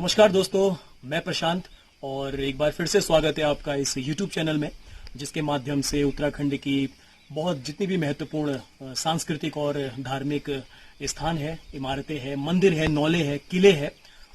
नमस्कार दोस्तों, मैं प्रशांत और एक बार फिर से स्वागत है आपका इस YouTube चैनल में, जिसके माध्यम से उत्तराखंड की बहुत जितनी भी महत्वपूर्ण सांस्कृतिक और धार्मिक स्थान है, इमारतें हैं, मंदिर है, नौले हैं, किले हैं,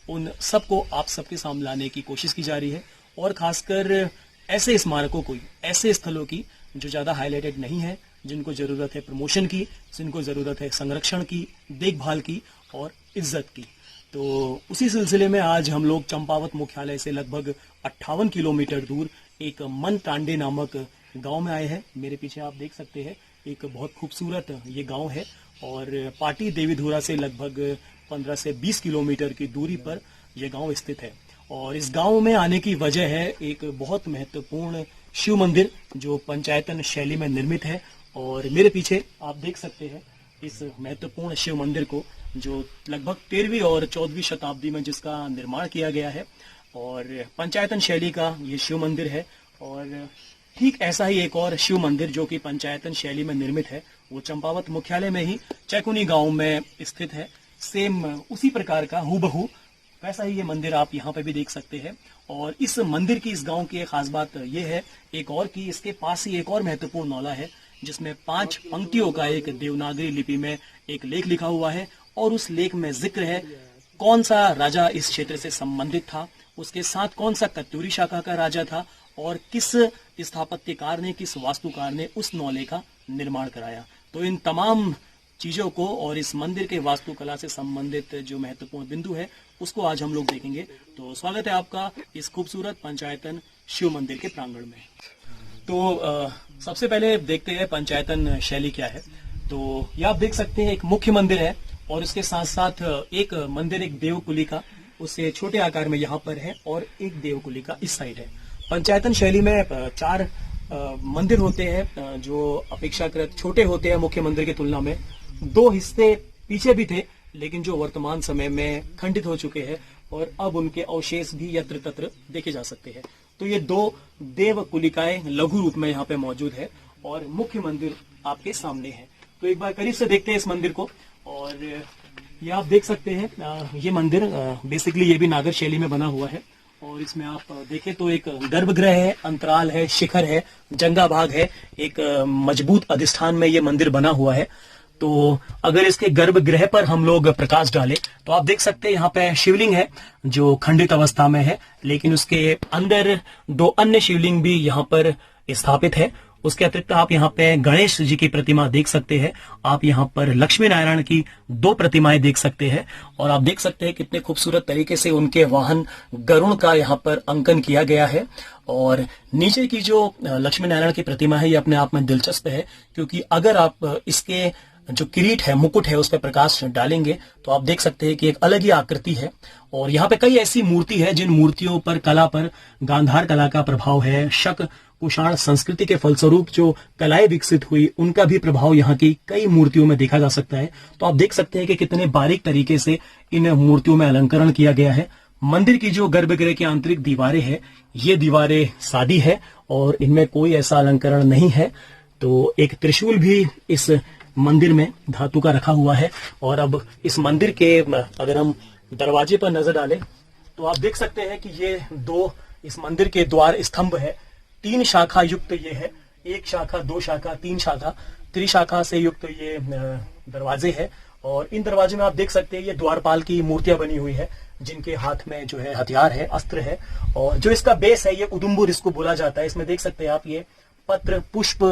उन सबको आप सबके सामने लाने की कोशिश की जा रही है। और खासकर ऐसे स्मारकों को, ऐसे स्थलों की जो ज़्यादा हाईलाइटेड नहीं है, जिनको ज़रूरत है प्रमोशन की, जिनको ज़रूरत है संरक्षण की, देखभाल की और इज्जत की। तो उसी सिलसिले में आज हम लोग चंपावत मुख्यालय से लगभग 58 किलोमीटर दूर एक मन टांडे नामक गांव में आए हैं। मेरे पीछे आप देख सकते हैं, एक बहुत खूबसूरत ये गांव है और पाटी देवीधुरा से लगभग 15 से 20 किलोमीटर की दूरी पर यह गांव स्थित है। और इस गांव में आने की वजह है एक बहुत महत्वपूर्ण शिव मंदिर जो पंचायतन शैली में निर्मित है। और मेरे पीछे आप देख सकते हैं इस महत्वपूर्ण शिव मंदिर को, जो लगभग 13वीं और 14वीं शताब्दी में जिसका निर्माण किया गया है और पंचायतन शैली का ये शिव मंदिर है। और ठीक ऐसा ही एक और शिव मंदिर जो कि पंचायतन शैली में निर्मित है, वो चंपावत मुख्यालय में ही चैकुनी गांव में स्थित है। सेम उसी प्रकार का हूबहू वैसा ही ये मंदिर आप यहाँ पे भी देख सकते हैं। और इस मंदिर की, इस गांव की एक खास बात ये है एक और कि इसके पास ही एक और महत्वपूर्ण नौला है जिसमें 5 पंक्तियों का एक देवनागरी लिपि में एक लेख लिखा हुआ है। और उस लेख में जिक्र है कौन सा राजा इस क्षेत्र से संबंधित था, उसके साथ कौन सा कत्यूरी शाखा का राजा था और किस स्थापत्यकार ने, किस वास्तुकार ने उस नौले का निर्माण कराया। तो इन तमाम चीजों को और इस मंदिर के वास्तुकला से संबंधित जो महत्वपूर्ण बिंदु है उसको आज हम लोग देखेंगे। तो स्वागत है आपका इस खूबसूरत पंचायतन शिव मंदिर के प्रांगण में। तो सबसे पहले देखते हैं पंचायतन शैली क्या है। तो ये आप देख सकते हैं एक मुख्य मंदिर है और इसके साथ साथ एक मंदिर, एक देवकुली का उससे छोटे आकार में यहाँ पर है और एक देवकुली का इस साइड है। पंचायतन शैली में 4 मंदिर होते हैं जो अपेक्षाकृत छोटे होते हैं मुख्य मंदिर की तुलना में। 2 हिस्से पीछे भी थे लेकिन जो वर्तमान समय में खंडित हो चुके हैं और अब उनके अवशेष भी यत्र तत्र देखे जा सकते हैं। तो ये 2 देवकुलिकाएं लघु रूप में यहाँ पे मौजूद है और मुख्य मंदिर आपके सामने है। तो एक बार करीब से देखते हैं इस मंदिर को। और ये आप देख सकते हैं ये मंदिर बेसिकली ये भी नागर शैली में बना हुआ है। और इसमें आप देखें तो एक गर्भगृह है, अंतराल है, शिखर है, जंगा भाग है, एक मजबूत अधिष्ठान में ये मंदिर बना हुआ है। तो अगर इसके गर्भगृह पर हम लोग प्रकाश डालें तो आप देख सकते हैं यहाँ पे शिवलिंग है जो खंडित अवस्था में है, लेकिन उसके अंदर 2 अन्य शिवलिंग भी यहाँ पर स्थापित है। उसके अतिरिक्त आप यहाँ पे गणेश जी की प्रतिमा देख सकते हैं, आप यहाँ पर लक्ष्मी नारायण की 2 प्रतिमाएं देख सकते हैं। और आप देख सकते हैं कितने खूबसूरत तरीके से उनके वाहन गरुण का यहाँ पर अंकन किया गया है। और नीचे की जो लक्ष्मी नारायण की प्रतिमा है ये अपने आप में दिलचस्प है, क्योंकि अगर आप इसके जो किरीट है, मुकुट है, उस पर प्रकाश डालेंगे तो आप देख सकते हैं कि एक अलग ही आकृति है। और यहाँ पे कई ऐसी मूर्ति है जिन मूर्तियों पर, कला पर गांधार कला का प्रभाव है। शक कुषाण संस्कृति के फलस्वरूप जो कलाएं विकसित हुई उनका भी प्रभाव यहाँ की कई मूर्तियों में देखा जा सकता है। तो आप देख सकते हैं कि कितने बारीक तरीके से इन मूर्तियों में अलंकरण किया गया है। मंदिर की जो गर्भगृह की आंतरिक दीवारें हैं, ये दीवारें सादी है और इनमें कोई ऐसा अलंकरण नहीं है। तो एक त्रिशूल भी इस मंदिर में धातु का रखा हुआ है। और अब इस मंदिर के अगर हम दरवाजे पर नजर डालें तो आप देख सकते हैं कि ये 2 इस मंदिर के द्वार स्तंभ है। 3 शाखा युक्त ये है, 1 शाखा, 2 शाखा, 3 शाखा, त्रिशाखा से युक्त ये दरवाजे है। और इन दरवाजे में आप देख सकते हैं ये द्वारपाल की मूर्तियां बनी हुई है जिनके हाथ में जो है हथियार है, अस्त्र है। और जो इसका बेस है ये उदुम्बुर इसको बोला जाता है। इसमें देख सकते हैं आप ये पत्र, पुष्प,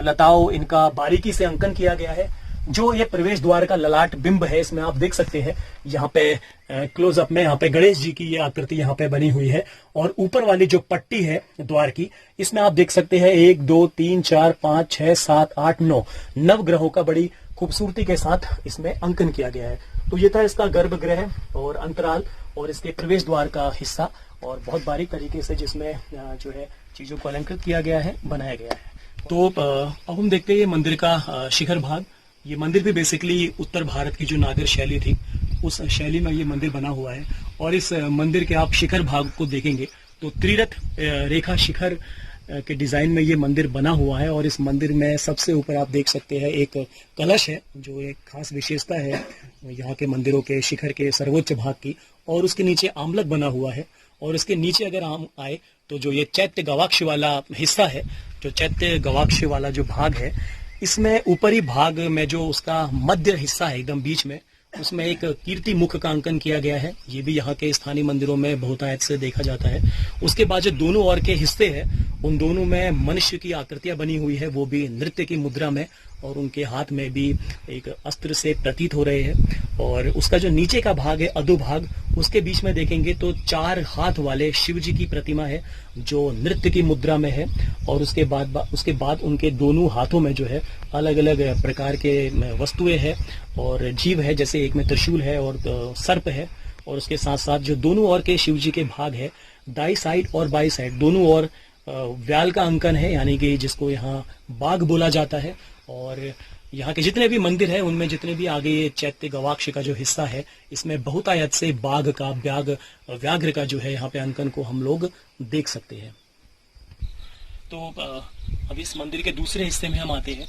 लताओं, इनका बारीकी से अंकन किया गया है। जो ये प्रवेश द्वार का ललाट बिंब है, इसमें आप देख सकते हैं यहाँ पे क्लोजअप में यहाँ पे गणेश जी की ये आकृति यहाँ पे बनी हुई है। और ऊपर वाली जो पट्टी है द्वार की, इसमें आप देख सकते हैं 1 2 3 4 5 6 7 8 9 नवग्रहों का बड़ी खूबसूरती के साथ इसमें अंकन किया गया है। तो ये था इसका गर्भगृह और अंतराल और इसके प्रवेश द्वार का हिस्सा, और बहुत बारीक तरीके से जिसमें जो है चीजों को अलंकृत किया गया है, बनाया गया है। तो अब हम देखते हैं मंदिर का शिखर भाग। ये मंदिर भी बेसिकली उत्तर भारत की जो नागर शैली थी उस शैली में ये मंदिर बना हुआ है। और इस मंदिर के आप शिखर भाग को देखेंगे तो त्रिरथ रेखा शिखर के डिज़ाइन में ये मंदिर बना हुआ है। और इस मंदिर में सबसे ऊपर आप देख सकते हैं एक कलश है, जो एक खास विशेषता है यहाँ के मंदिरों के शिखर के सर्वोच्च भाग की। और उसके नीचे आमलक बना हुआ है, और इसके नीचे अगर हम आए तो जो ये चैत्य गवाक्ष वाला हिस्सा है, जो चैत्य गवाक्ष वाला जो भाग है, इसमें ऊपरी भाग में जो उसका मध्य हिस्सा है एकदम बीच में, उसमें एक कीर्ति मुख का अंकन किया गया है। ये भी यहाँ के स्थानीय मंदिरों में बहुतायत से देखा जाता है। उसके बाद जो दोनों ओर के हिस्से हैं, उन दोनों में मनुष्य की आकृतियां बनी हुई है, वो भी नृत्य की मुद्रा में, और उनके हाथ में भी एक अस्त्र से प्रतीत हो रहे हैं। और उसका जो नीचे का भाग है, अधोभाग, उसके बीच में देखेंगे तो 4 हाथ वाले शिव जी की प्रतिमा है, जो नृत्य की मुद्रा में है। और उसके बाद उनके दोनों हाथों में जो है अलग अलग प्रकार के वस्तुएं हैं और जीव है, जैसे एक में त्रिशूल है और सर्प है। और उसके साथ साथ जो दोनों ओर के शिव जी के भाग है, दाई साइड और बाई साइड दोनों ओर व्याल का अंकन है, यानी कि जिसको यहाँ बाघ बोला जाता है। और यहाँ के जितने भी मंदिर है, उनमें जितने भी आगे ये चैत्य गवाक्ष का जो हिस्सा है, इसमें बहुतायत से बाघ का व्याघ्र का जो है यहाँ पे अंकन को हम लोग देख सकते हैं। तो अब इस मंदिर के दूसरे हिस्से में हम आते हैं।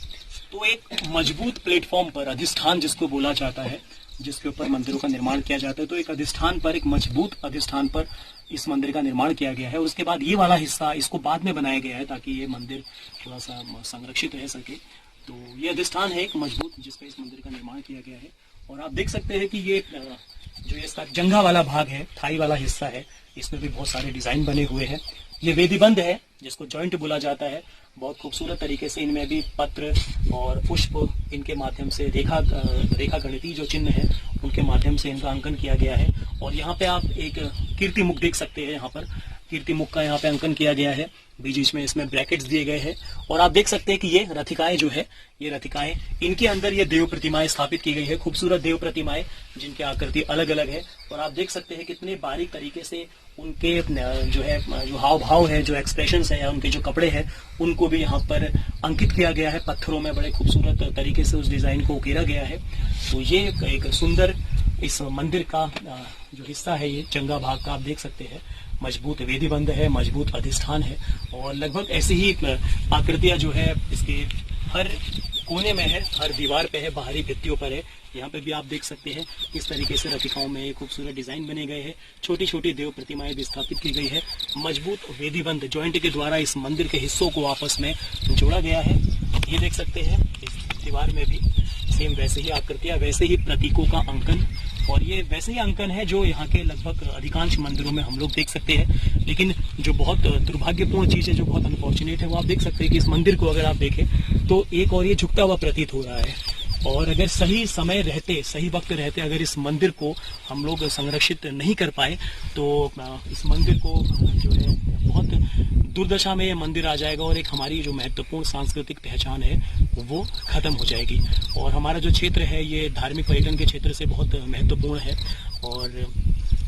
तो एक मजबूत प्लेटफॉर्म पर, अधिष्ठान जिसको बोला जाता है, जिसके ऊपर मंदिरों का निर्माण किया जाता है, तो एक अधिष्ठान पर, एक मजबूत अधिष्ठान पर इस मंदिर का निर्माण किया गया है। और उसके बाद ये वाला हिस्सा, इसको बाद में बनाया गया है ताकि ये मंदिर थोड़ा सा संरक्षित रह सके। तो ये अधिष्ठान है एक मजबूत, जिसपे इस मंदिर का निर्माण किया गया है। और आप देख सकते हैं कि ये जो इसका जंघा वाला भाग है, थाई वाला हिस्सा है, इसमें भी बहुत सारे डिजाइन बने हुए हैं। ये वेदीबंध है, जिसको जॉइंट बोला जाता है। बहुत खूबसूरत तरीके से इनमें भी पत्र और पुष्प, इनके माध्यम से रेखा गणितीय जो चिन्ह है, उनके माध्यम से इनका अंकन किया गया है। और यहाँ पे आप एक कीर्ति मुख देख सकते हैं। यहाँ पर कीर्ति मुख का यहाँ पे अंकन किया गया है, बीच बीच में इसमें ब्रैकेट्स दिए गए हैं। और आप देख सकते हैं कि ये रथिकाएं जो है, ये रथिकाएं, इनके अंदर ये देव प्रतिमाएं स्थापित की गई है, खूबसूरत देव प्रतिमाएं, जिनकी आकृति अलग अलग है। और आप देख सकते हैं कितने बारीक तरीके से उनके जो है, जो हाव भाव है, जो एक्सप्रेशंस है, या उनके जो कपड़े हैं, उनको भी यहाँ पर अंकित किया गया है। पत्थरों में बड़े खूबसूरत तरीके से उस डिजाइन को उकेरा गया है। तो ये एक सुंदर इस मंदिर का जो हिस्सा है, ये जंगा भाग का आप देख सकते हैं। मजबूत वेदीबंध है, मजबूत अधिष्ठान है, और लगभग ऐसी ही आकृतियां जो है इसके हर कोने में है, हर दीवार पे है, बाहरी भित्तियों पर है। यहाँ पे भी आप देख सकते हैं किस तरीके से रथिकाओं में खूबसूरत डिजाइन बने गए हैं। छोटी छोटी देव प्रतिमाएं भी स्थापित की गई है। मजबूत वेदीबंध जॉइंट के द्वारा इस मंदिर के हिस्सों को आपस में जोड़ा गया है। ये देख सकते हैं इस दीवार में भी सेम वैसे ही आकृतियां, वैसे ही प्रतीकों का अंकन, और ये वैसे ही अंकन है जो यहाँ के लगभग अधिकांश मंदिरों में हम लोग देख सकते हैं। लेकिन जो बहुत दुर्भाग्यपूर्ण चीज है, जो बहुत अनफॉर्चुनेट है, वो आप देख सकते हैं कि इस मंदिर को अगर आप देखें तो एक और ये झुकता हुआ प्रतीत हो रहा है। और अगर सही समय रहते, सही वक्त रहते, अगर इस मंदिर को हम लोग संरक्षित नहीं कर पाए, तो इस मंदिर को जो है बहुत दुर्दशा में ये मंदिर आ जाएगा, और एक हमारी जो महत्वपूर्ण सांस्कृतिक पहचान है वो खत्म हो जाएगी। और हमारा जो क्षेत्र है, ये धार्मिक पर्यटन के क्षेत्र से बहुत महत्वपूर्ण है, और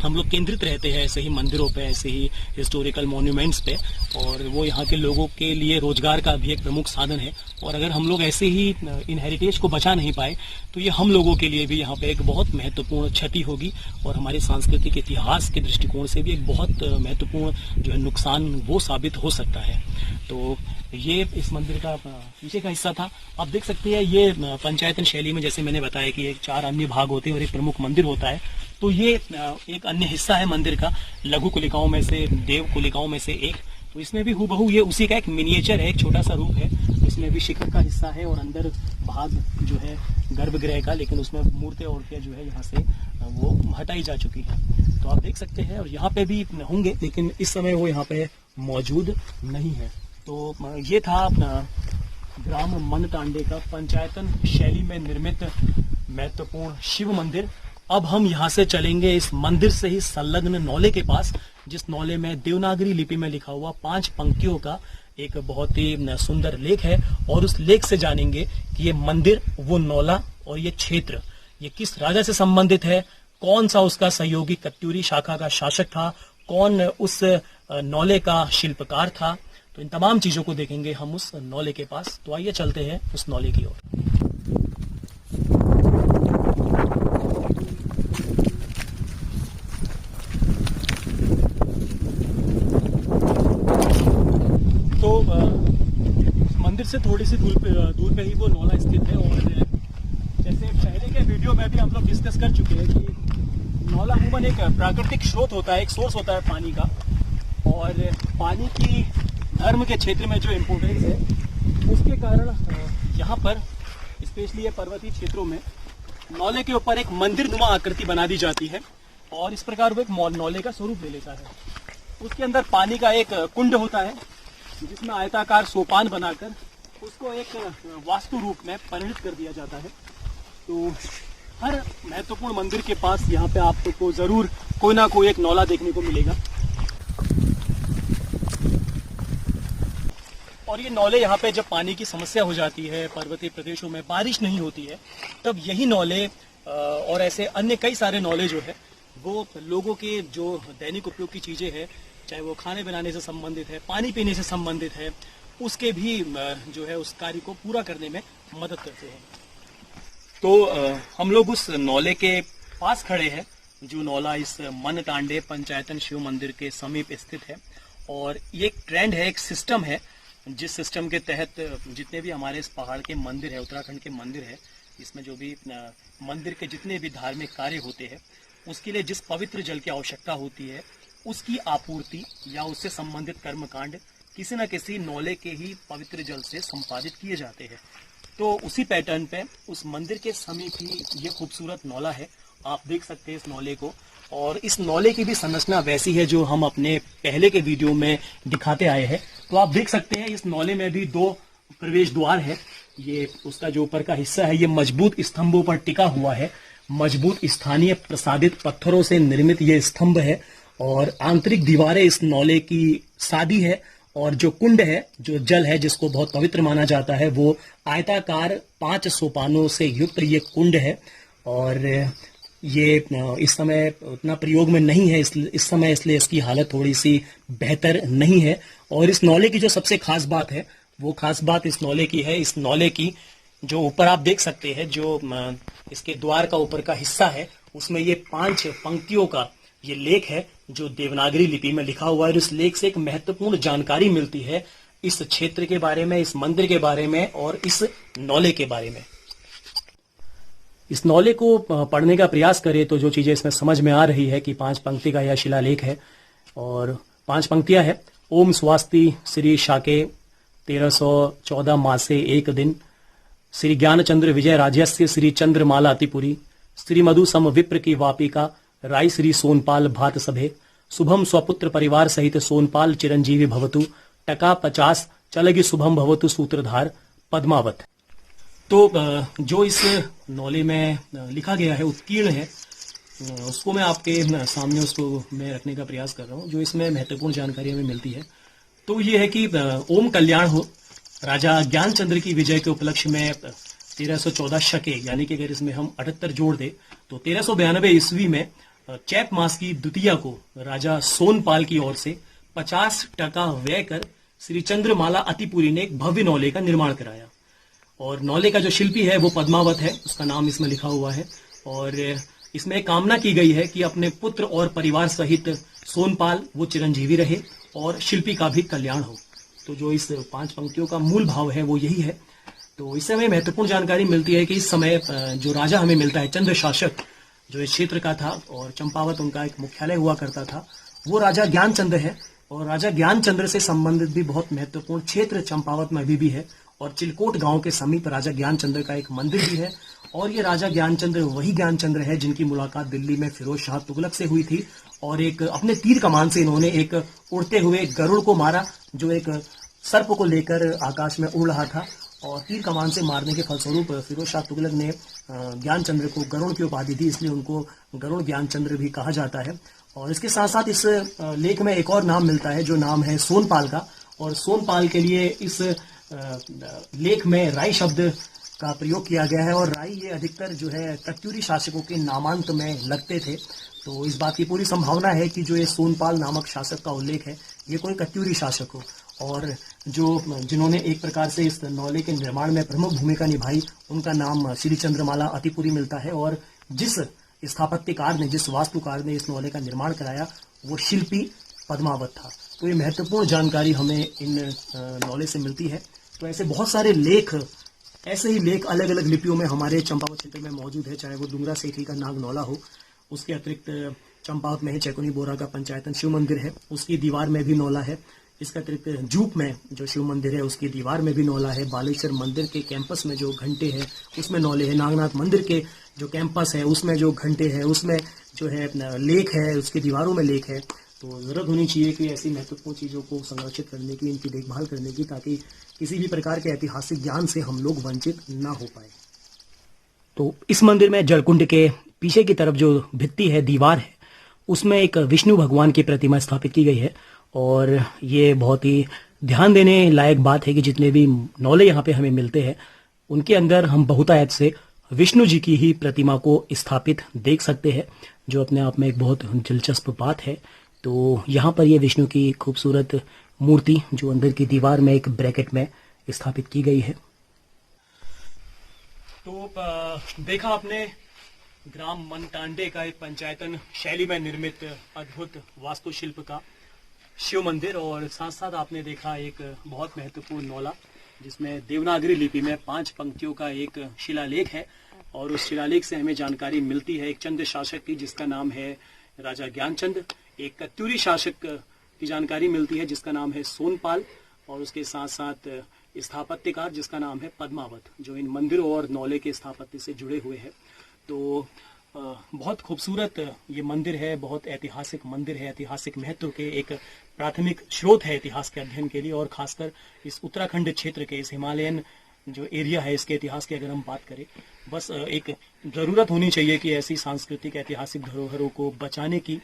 हम लोग केंद्रित रहते हैं ऐसे ही मंदिरों पे, ऐसे ही हिस्टोरिकल मॉन्यूमेंट्स पे, और वो यहाँ के लोगों के लिए रोजगार का भी एक प्रमुख साधन है। और अगर हम लोग ऐसे ही इन हेरिटेज को बचा नहीं पाए, तो ये हम लोगों के लिए भी यहाँ पे एक बहुत महत्वपूर्ण क्षति होगी, और हमारे सांस्कृतिक इतिहास के दृष्टिकोण से भी एक बहुत महत्वपूर्ण जो है नुकसान वो साबित हो सकता है। तो ये इस मंदिर का पीछे का हिस्सा था। आप देख सकते हैं ये पंचायतन शैली में, जैसे मैंने बताया कि एक 4 अन्य भाग होते हैं और एक प्रमुख मंदिर होता है। तो ये एक अन्य हिस्सा है मंदिर का, लघु कुलिकाओं में से, देव कुलिकाओं में से एक। तो इसमें भी हूबहू ये उसी का एक मिनिएचर है, एक छोटा सा रूप है। इसमें भी शिखर का हिस्सा है और अंदर भाग जो है गर्भगृह का, लेकिन उसमें मूर्तियां और जो है यहाँ से वो हटाई जा चुकी है। तो आप देख सकते हैं, और यहाँ पे भी होंगे, लेकिन इस समय वो यहाँ पे मौजूद नहीं है। तो ये था अपना ग्राम मनतांडे का पंचायतन शैली में निर्मित महत्वपूर्ण शिव मंदिर। अब हम यहाँ से चलेंगे इस मंदिर से ही संलग्न नौले के पास, जिस नौले में देवनागरी लिपि में लिखा हुआ 5 पंक्तियों का एक बहुत ही सुंदर लेख है, और उस लेख से जानेंगे कि ये मंदिर, वो नौला और ये क्षेत्र, ये किस राजा से संबंधित है, कौन सा उसका सहयोगी कत्यूरी शाखा का शासक था, कौन उस नौले का शिल्पकार था। तो इन तमाम चीजों को देखेंगे हम उस नौले के पास। तो आइए चलते हैं उस नौले की ओर। तो उस मंदिर से थोड़ी सी दूर पे ही वो नौला स्थित है। और जैसे पहले के वीडियो में भी हम लोग डिस्कस कर चुके हैं कि नौला अमूमन एक प्राकृतिक स्रोत होता है, एक सोर्स होता है पानी का। और पानी की धर्म के क्षेत्र में जो इम्पोर्टेंस है उसके कारण यहाँ पर स्पेशली ये पर्वतीय क्षेत्रों में नौले के ऊपर एक मंदिर नुमा आकृति बना दी जाती है और इस प्रकार वो एक नौले का स्वरूप ले लेता है। उसके अंदर पानी का एक कुंड होता है जिसमें आयताकार सोपान बनाकर उसको एक वास्तु रूप में परिणित कर दिया जाता है। तो हर महत्वपूर्ण मंदिर के पास यहाँ पे आपको जरूर कोई ना कोई एक नौला देखने को मिलेगा। और ये नौले यहाँ पे जब पानी की समस्या हो जाती है, पर्वतीय प्रदेशों में बारिश नहीं होती है, तब यही नौले और ऐसे अन्य कई सारे नौले जो है वो लोगों के जो दैनिक उपयोग की चीजें हैं, चाहे वो खाने बनाने से संबंधित है, पानी पीने से संबंधित है, उसके भी जो है उस कार्य को पूरा करने में मदद करते हैं। तो हम लोग उस नौले के पास खड़े हैं जो नौला इस मनतांडे पंचायतन शिव मंदिर के समीप स्थित है। और ये एक ट्रेंड है, एक सिस्टम है, जिस सिस्टम के तहत जितने भी हमारे इस पहाड़ के मंदिर है, उत्तराखंड के मंदिर है, इसमें जो भी मंदिर के जितने भी धार्मिक कार्य होते हैं उसके लिए जिस पवित्र जल की आवश्यकता होती है उसकी आपूर्ति या उससे संबंधित कर्मकांड किसी न किसी नौले के ही पवित्र जल से संपादित किए जाते हैं। तो उसी पैटर्न पे उस मंदिर के समीप ही ये खूबसूरत नौला है, आप देख सकते हैं इस नौले को। और इस नौले की भी संरचना वैसी है जो हम अपने पहले के वीडियो में दिखाते आए हैं। तो आप देख सकते हैं इस नौले में भी 2 प्रवेश द्वार है। ये उसका जो ऊपर का हिस्सा है ये मजबूत स्तंभों पर टिका हुआ है, मजबूत स्थानीय प्रसादित पत्थरों से निर्मित ये स्तंभ है। और आंतरिक दीवारें इस नौले की सादी है। और जो कुंड है, जो जल है जिसको बहुत पवित्र माना जाता है, वो आयताकार 5 सोपानों से युक्त ये कुंड है। और ये इस समय उतना प्रयोग में नहीं है इस समय, इसलिए इसकी हालत थोड़ी सी बेहतर नहीं है। और इस नौले की जो सबसे खास बात है, वो खास बात इस नौले की है, इस नौले की जो ऊपर आप देख सकते हैं, जो इसके द्वार का ऊपर का हिस्सा है, उसमें ये 5 पंक्तियों का ये लेख है जो देवनागरी लिपि में लिखा हुआ है। और इस लेख से एक महत्वपूर्ण जानकारी मिलती है इस क्षेत्र के बारे में, इस मंदिर के बारे में और इस नौले के बारे में। इस नौले को पढ़ने का प्रयास करें तो जो चीजें इसमें समझ में आ रही है कि 5 पंक्ति का यह शिलालेख है और 5 पंक्तियां है। ओम स्वास्ति श्री शाके 1314 मासे एक दिन, श्री ज्ञानचंद्र विजय राजस्य श्री चंद्रमाला अतिपुरी, श्री मधु सम विप्र की वापिका राय श्री सोनपाल भात सभे, शुभम स्वपुत्र परिवार सहित सोनपाल चिरंजीवी भवतु, टका 50 चलगी शुभम भवतु सूत्रधार पद्मावत। तो जो इस नौले में लिखा गया है, उत्कीर्ण है, उसको मैं आपके सामने उसको मैं रखने का प्रयास कर रहा हूँ। जो इसमें महत्वपूर्ण जानकारी हमें मिलती है तो ये है कि ओम कल्याण हो, राजा ज्ञानचंद्र की विजय के उपलक्ष्य में 1314 शके, यानी कि अगर इसमें हम 78 जोड़ दे तो 1392 ईस्वी में चैत मास की द्वितीया को राजा सोनपाल की ओर से 50 टका व्यय कर श्री चंद्रमाला अतिपुरी ने एक भव्य नौले का निर्माण कराया। और नौले का जो शिल्पी है वो पद्मावत है, उसका नाम इसमें लिखा हुआ है। और इसमें कामना की गई है कि अपने पुत्र और परिवार सहित सोनपाल वो चिरंजीवी रहे और शिल्पी का भी कल्याण हो। तो जो इस 5 पंक्तियों का मूल भाव है वो यही है। तो इससे हमें महत्वपूर्ण जानकारी मिलती है कि इस समय जो राजा हमें मिलता है, चंद्र शासक जो इस क्षेत्र का था और चंपावत उनका एक मुख्यालय हुआ करता था, वो राजा ज्ञानचंद्र है। और राजा ज्ञानचंद्र से संबंधित भी बहुत महत्वपूर्ण क्षेत्र चंपावत में अभी भी है। और चिलकोट गांव के समीप राजा ज्ञानचंद्र का एक मंदिर भी है। और ये राजा ज्ञानचंद्र वही ज्ञानचंद्र है जिनकी मुलाकात दिल्ली में फिरोज शाह तुगलक से हुई थी। और एक अपने तीर कमान से इन्होंने एक उड़ते हुए गरुड़ को मारा, जो एक सर्प को लेकर आकाश में उड़ रहा था। और तीर कमान से मारने के फलस्वरूप फिरोज शाह तुगलक ने ज्ञानचंद्र को गरुड़ की उपाधि दी, इसलिए उनको गरुड़ ज्ञानचंद्र भी कहा जाता है। और इसके साथ साथ इस लेख में एक और नाम मिलता है जो नाम है सोनपाल का। और सोनपाल के लिए इस लेख में राई शब्द का प्रयोग किया गया है। और राई ये अधिकतर जो है कत्यूरी शासकों के नामांत में लगते थे। तो इस बात की पूरी संभावना है कि जो ये सोनपाल नामक शासक का उल्लेख है ये कोई कत्यूरी शासक हो। और जिन्होंने एक प्रकार से इस नौले के निर्माण में प्रमुख भूमिका निभाई, उनका नाम श्री चंद्रमाला अतिपुरी मिलता है। और जिस स्थापत्यकार ने, जिस वास्तुकार ने इस नौले का निर्माण कराया, वो शिल्पी पद्मावत था। तो ये महत्वपूर्ण जानकारी हमें इन नॉलेज से मिलती है। तो ऐसे बहुत सारे लेख, ऐसे ही लेख अलग अलग लिपियों में हमारे चंपावत क्षेत्र में मौजूद है, चाहे वो डुंगरा सेठी का नाग नौला हो, उसके अतिरिक्त चंपावत में ही चैकुनी बोरा का पंचायतन शिव मंदिर है, उसकी दीवार में भी नौला है। इसके अतिरिक्त जूप में जो शिव मंदिर है उसकी दीवार में भी नौला है। बालेश्वर मंदिर के कैंपस में जो घंटे हैं उसमें नौले हैं। नागनाथ मंदिर के जो कैंपस है उसमें जो घंटे हैं उसमें जो है लेख है, उसकी दीवारों में लेख है। तो ज़रूरत होनी चाहिए कि ऐसी महत्वपूर्ण चीज़ों को संरक्षित करने की, इनकी देखभाल करने की, ताकि किसी भी प्रकार के ऐतिहासिक ज्ञान से हम लोग वंचित ना हो पाए। तो इस मंदिर में जलकुंड के पीछे की तरफ जो भित्ति है, दीवार है, उसमें एक विष्णु भगवान की प्रतिमा स्थापित की गई है। और ये बहुत ही ध्यान देने लायक बात है कि जितने भी नौले यहाँ पे हमें मिलते हैं उनके अंदर हम बहुतायत से विष्णु जी की ही प्रतिमा को स्थापित देख सकते हैं, जो अपने आप में एक बहुत दिलचस्प बात है। तो यहाँ पर ये विष्णु की खूबसूरत मूर्ति जो अंदर की दीवार में एक ब्रैकेट में स्थापित की गई है। तो देखा आपने ग्राम मनटांडे का एक पंचायतन शैली में निर्मित अद्भुत वास्तुशिल्प का शिव मंदिर, और साथ साथ आपने देखा एक बहुत महत्वपूर्ण नौला जिसमें देवनागरी लिपि में 5 पंक्तियों का एक शिलालेख है। और उस शिलालेख से हमें जानकारी मिलती है एक चंद शासक की जिसका नाम है राजा ज्ञानचंद, एक कत्यूरी शासक की जानकारी मिलती है जिसका नाम है सोनपाल, और उसके साथ साथ स्थापत्यकार जिसका नाम है पद्मावत, जो इन मंदिरों और नौले के स्थापत्य से जुड़े हुए हैं। तो बहुत खूबसूरत ये मंदिर है, बहुत ऐतिहासिक मंदिर है, ऐतिहासिक महत्व के एक प्राथमिक स्रोत है इतिहास के अध्ययन के लिए। और खासकर इस उत्तराखंड क्षेत्र के, इस हिमालयन जो एरिया है, इसके इतिहास की अगर हम बात करें, बस एक ज़रूरत होनी चाहिए कि ऐसी सांस्कृतिक ऐतिहासिक धरोहरों को बचाने की,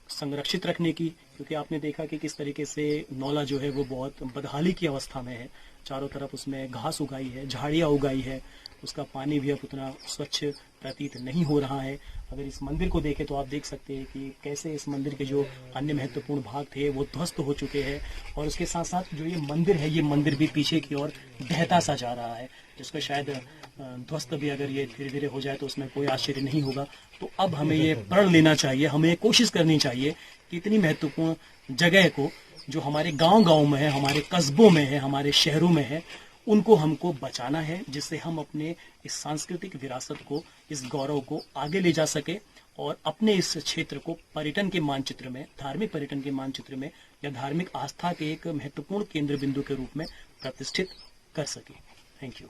संरक्षित रखने की, क्योंकि आपने देखा कि किस तरीके से नौला जो है वो बहुत बदहाली की अवस्था में है। चारों तरफ उसमें घास उगाई है, झाड़ियाँ उगाई है, उसका पानी भी अब उतना स्वच्छ प्रतीत नहीं हो रहा है। अगर इस मंदिर को देखें तो आप देख सकते हैं कि कैसे इस मंदिर के जो अन्य महत्वपूर्ण भाग थे वो ध्वस्त हो चुके हैं, और उसके साथ साथ जो ये मंदिर है, ये मंदिर भी पीछे की ओर बहता सा जा रहा है, जिसका शायद ध्वस्त भी अगर ये धीरे धीरे हो जाए तो उसमें कोई आश्चर्य नहीं होगा। तो अब हमें ये प्रण लेना चाहिए, हमें कोशिश करनी चाहिए कि इतनी महत्वपूर्ण जगह को जो हमारे गांव-गांव में है, हमारे कस्बों में है, हमारे शहरों में है, उनको हमको बचाना है, जिससे हम अपने इस सांस्कृतिक विरासत को, इस गौरव को आगे ले जा सके और अपने इस क्षेत्र को पर्यटन के मानचित्र में, धार्मिक पर्यटन के मानचित्र में या धार्मिक आस्था के एक महत्वपूर्ण केंद्र बिंदु के रूप में प्रतिष्ठित कर सके। Thank you.